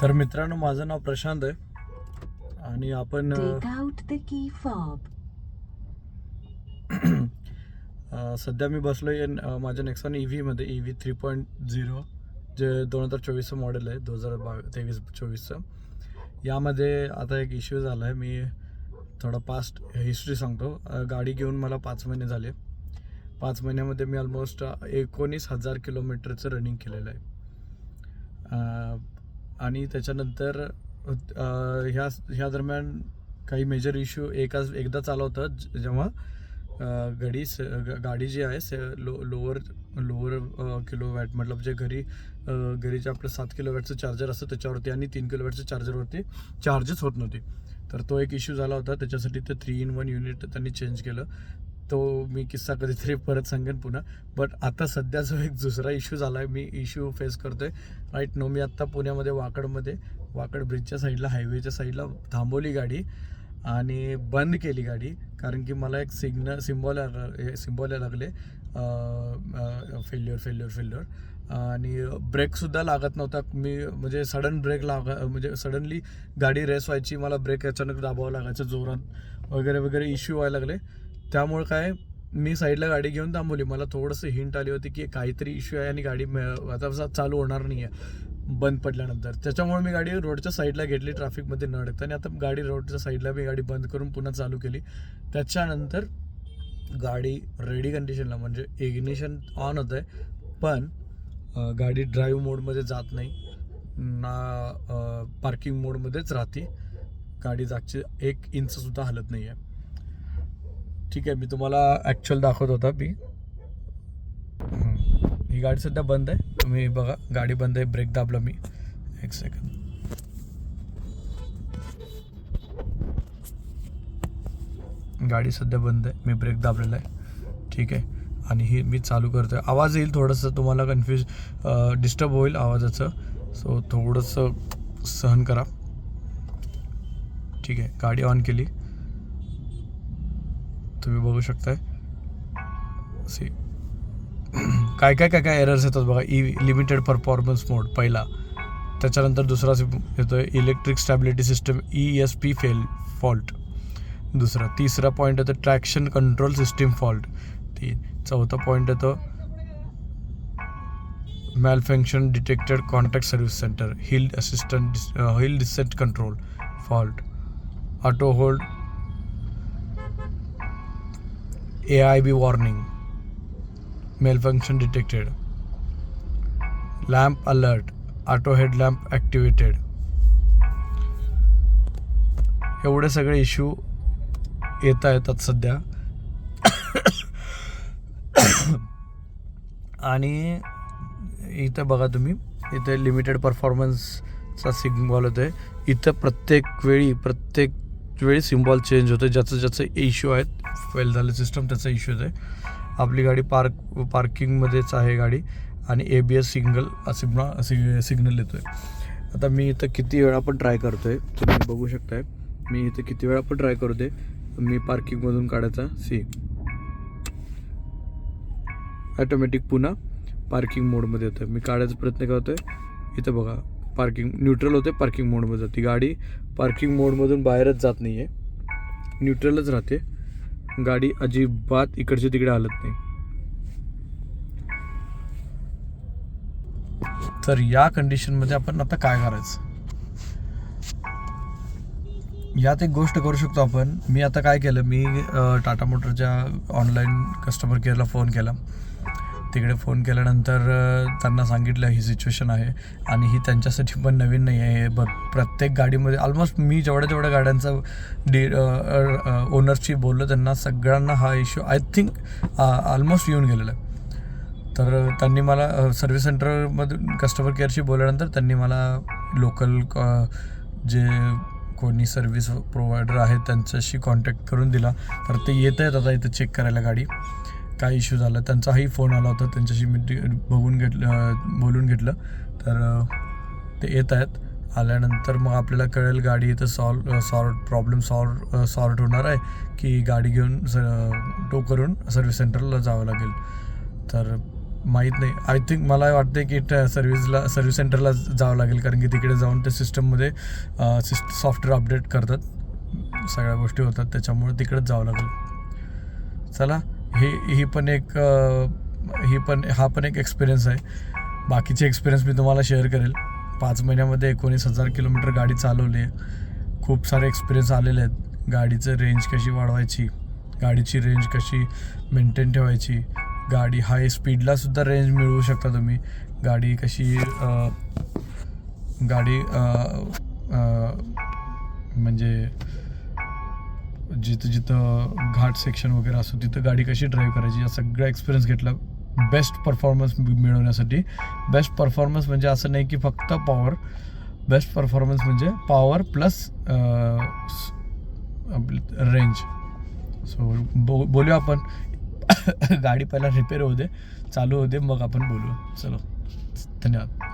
तर मित्रांनो, माझं नाव प्रशांत आहे आणि आपण Take out the key fob. सध्या मी बसलो आहे माझ्या नेक्सॉन EVमध्ये EV 3.0 जे 2024चं मॉडेल आहे, 2023-24चं. यामध्ये आता एक इश्यू झाला आहे. मी थोडा पास्ट हिस्ट्री सांगतो. गाडी घेऊन मला 5 महिने झाले. 5 महिन्यामध्ये मी ऑलमोस्ट 19,000 किलोमीटरचं रनिंग केलेलं आहे. आणि त्याच्यानंतर ह्या दरम्यान काही मेजर इश्यू एकदा चालू होतं जेव्हा गाडी जी आहे लोअर किलोवॅट, मतलब जे घरी जे आपलं 7 किलोवॅटचं चार्जर असतं त्याच्यावरती आणि 3 किलोवॅटचं चार्जरवरती चार्जच होत नव्हती. तर तो एक इश्यू झाला होता. त्याच्यासाठी ते 3-in-1 युनिट त्यांनी चेंज केलं. तो मी किस्सा कधीतरी परत सांगेन पुन्हा. बट आता सध्या जो एक दुसरा इश्यू झाला आहे, मी इश्यू फेस करतो आहे राईट नो. मी आत्ता पुण्यामध्ये वाकड ब्रिजच्या साईडला, हायवेच्या साईडला थांबवली गाडी आणि बंद केली गाडी, कारण की मला एक सिम्बॉल यायला लागले, फेल्युअर. आणि ब्रेकसुद्धा लागत नव्हता. मी म्हणजे सडनली गाडी रेस व्हायची, मला ब्रेक अचानक दाबावं लागायचं जोरात वगैरे इश्यू व्हायला लागले. त्यामुळे काय, मी साईडला गाडी घेऊन थांबवली. मला थोडंसं हिंट आली होती की काहीतरी इश्यू आहे आणि गाडी आता चालू होणार नाही आहे बंद पडल्यानंतर. त्याच्यामुळे मी गाडी रोडच्या साईडला घेतली ट्रॅफिकमध्ये न अडकता, आणि आता गाडी रोडच्या साईडला मी गाडी बंद करून पुन्हा चालू केली. त्याच्यानंतर गाडी रेडी कंडिशनला, म्हणजे इग्निशन ऑन होतं आहे, पण गाडी ड्राईव्ह मोडमध्ये जात नाही ना, पार्किंग मोडमध्येच राहते. गाडी जागची 1 इंचसुद्धा हलत नाही आहे. ठीक आहे, मी तुम्हाला ॲक्च्युअल दाखवत होता. ही गाडी सध्या बंद आहे. तुम्ही बघा, गाडी बंद आहे. ब्रेक दाबला मी, 1 सेकंद. गाडी सध्या बंद आहे. मी ब्रेक दाबलेला आहे. ठीक आहे, आणि ही मी चालू करतोय. आवाज येईल थोडंसं, तुम्हाला डिस्टर्ब होईल आवाजाचं, सो थोडंसं सहन करा. ठीक आहे, गाडी ऑन केली. तुम्ही बघू शकताय काय एरर्स येतात बघा. लिमिटेड परफॉर्मन्स मोड पहिला, त्याच्यानंतर दुसरा येतोय electric stability system ESP fault दुसरा. तिसरा पॉईंट येतो ट्रॅक्शन कंट्रोल सिस्टीम फॉल्ट. चौथा पॉईंट येतो malfunction detected contact service centre hill descent control fault. Auto hold AIB warning, malfunction detected, lamp alert, auto headlamp activated. एवढे सगळे issue येतात सध्या. आणि इथं बघा तुम्ही, इथे लिमिटेड परफॉर्मन्सचा सिम्बॉल होतोय. इथं प्रत्येक वेळी सिम्बॉल चेंज होतं. ज्याचं इश्यू आहेत, फेल झालं सिस्टम, त्याचा इश्यू आहे. आपली गाडी पार्किंगमध्येच आहे गाडी, आणि ABS सिग्नल येतोय. आता मी इथं किती वेळा पण ट्राय करतोय, तुम्ही बघू शकताय. मी इथं किती वेळा पण ट्राय करतोय मी पार्किंगमधून काढायचा. ऑटोमॅटिक पुन्हा पार्किंग मोडमध्ये येतोय. मी काढायचा प्रयत्न करतोय. इथं बघा, पार्किंग न्यूट्रल होते, पार्किंग मोडमध्ये जाते गाडी. पार्किंग मोडमधून बाहेरच जात नाही आहे, न्यूट्रलच राहते गाडी. अजिबात इकडची तिकडे हालत नाही. तर या कंडिशनमध्ये आपण आता काय करायचं, यात एक गोष्ट करू शकतो आपण. मी आता काय केलं, मी टाटा मोटरच्या ऑनलाईन कस्टमर केअरला फोन केला. तिकडे फोन केल्यानंतर त्यांना सांगितलं ही सिच्युएशन आहे, आणि ही त्यांच्यासाठी पण नवीन नाही आहे. प्रत्येक गाडीमध्ये ऑलमोस्ट मी जेवढ्या गाड्यांचा ओनरशी बोललो, त्यांना सगळ्यांना हा इश्यू आय थिंक ऑलमोस्ट येऊन गेलेला आहे. तर त्यांनी मला सर्व्हिस सेंटरमधून कस्टमर केअरशी बोलल्यानंतर त्यांनी मला लोकल जे कोणी सर्व्हिस प्रोव्हायडर आहेत त्यांच्याशी कॉन्टॅक्ट करून दिला. तर ते येत आहेत आता इथं चेक करायला गाडी काय इश्यू झाला. त्यांचाही फोन आला होता, त्यांच्याशी मी बोलून घेतलं. तर ते येत आहेत. आल्यानंतर मग आपल्याला कळेल गाडी इथं प्रॉब्लेम सॉर्ट होणार आहे की गाडी घेऊन टो करून सर्व्हिस सेंटरला जावं लागेल. तर माहीत नाही. आय थिंक मला वाटते की सर्व्हिस सेंटरला जावं लागेल, कारण की तिकडे जाऊन त्या सिस्टममध्ये सॉफ्टवेअर अपडेट करतात, सगळ्या गोष्टी होतात, त्याच्यामुळे तिकडेच जावं लागेल. चला, हा पण एक एक्सपिरियन्स आहे. बाकीचे एक्सपिरियन्स मी तुम्हाला शेअर करेल. 5 महिन्यामध्ये 19,000 किलोमीटर गाडी चालवली आहे. खूप सारे एक्सपिरियन्स आलेले आहेत. गाडीचं रेंज कशी वाढवायची, गाडीची रेंज कशी मेंटेन ठेवायची, गाडी हाय स्पीडला सुद्धा रेंज मिळवू शकता तुम्ही. गाडी कशी म्हणजे जिथं घाट सेक्शन वगैरे असतो तिथं गाडी कशी ड्राईव्ह करायची, या सगळा एक्सपिरियन्स घेतला बेस्ट परफॉर्मन्स मिळवण्यासाठी. बेस्ट परफॉर्मन्स म्हणजे असं नाही की फक्त पॉवर, बेस्ट परफॉर्मन्स म्हणजे पॉवर प्लस रेंज. सो बोलूया आपण. गाडी पहिला रिपेअर होऊ दे, चालू होऊ दे, मग आपण बोलू. चलो, धन्यवाद.